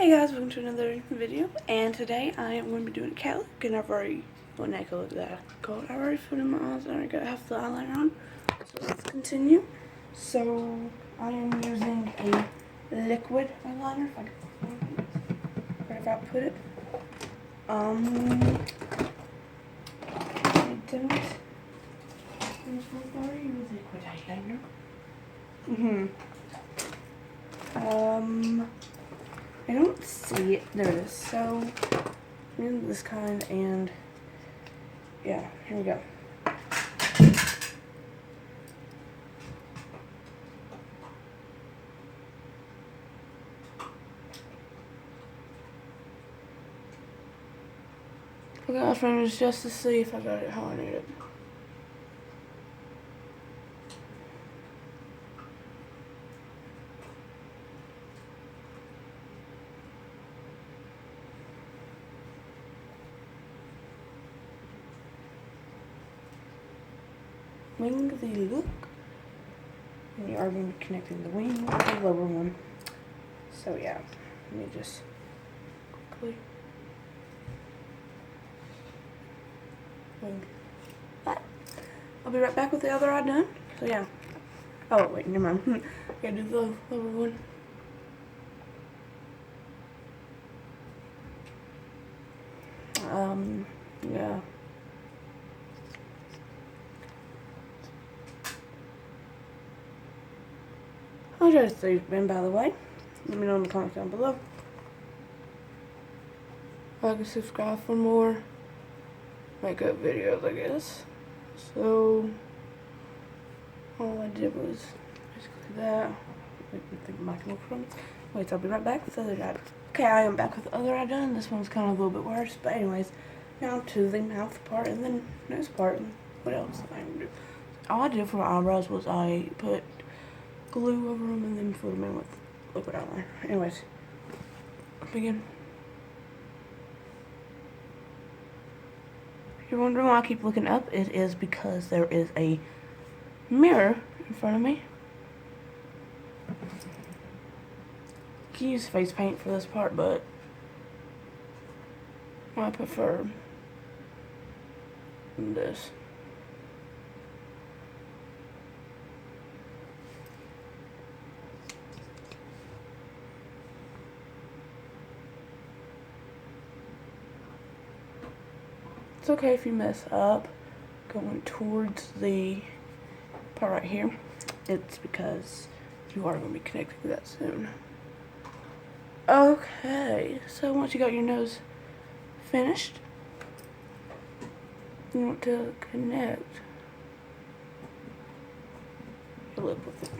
Hey guys, welcome to another video, and today I am going to be doing a cat look, and I've already, well, not cat look that I call it, I've already filled in my eyes, and I got half the eyeliner on, so let's continue. So, I am using a liquid eyeliner, if I put it, I don't use liquid eyeliner. I don't see it. There it is. So, I'm using this kind, and yeah, here we go. I got my fingers just to see if I got it how I need it. Wing the look. And you are going to be connecting the wing with the lower one. So yeah, let me just quickly wing that. I'll be right back with the other eye done. So yeah. Oh wait, never mind. Gotta do the lower one. Yeah. I'll try to save Ben, by the way. Let me know in the comments down below. Like and subscribe for more makeup videos, I guess. So, all I did was basically that. Wait, I'll be right back with the other eye. Okay, I am back with the other eye done. This one's kind of a little bit worse, but anyways, now to the mouth part and then nose part. And what else I can do? All I did for my eyebrows was I put glue over them and then filled them in with liquid eyeliner. Anyways, begin. If you're wondering why I keep looking up, it is because there is a mirror in front of me. You can use face paint for this part, but I prefer this. It's okay if you mess up going towards the part right here. It's because you are going to be connecting that soon. Okay, so once you got your nose finished, you want to connect your lip with it.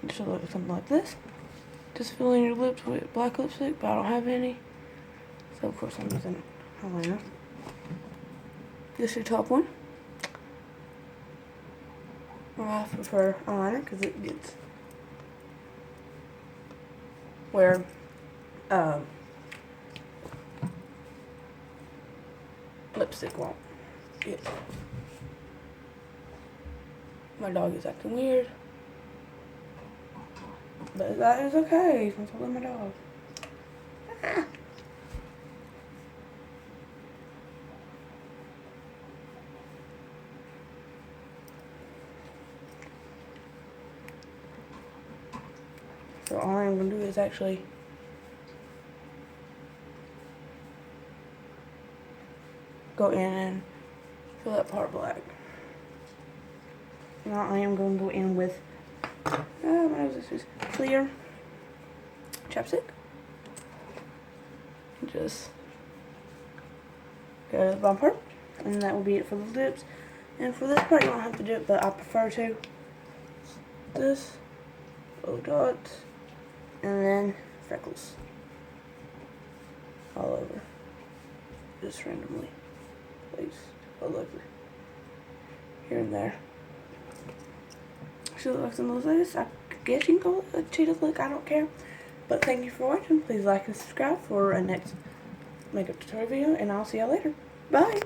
It should look something like this. Just fill in your lips with black lipstick, but I don't have any. So of course I'm using eyeliner. This is your top one. I prefer eyeliner because it gets where lipstick won't get. My dog is acting weird, but that is okay. I'm talking to my dog. Ah. So all I'm going to do is actually go in and fill that part black. Now I am going to go in with this is clear chapstick. Just go to the bottom part, and that will be it for the lips. And for this part, you don't have to do it, but I prefer to. This little dots. And then freckles all over, just randomly placed all over, here and there. She looks in those ways. I guess you can call it a cheetah look, I don't care. But thank you for watching. Please like and subscribe for a next makeup tutorial video, and I'll see y'all later. Bye!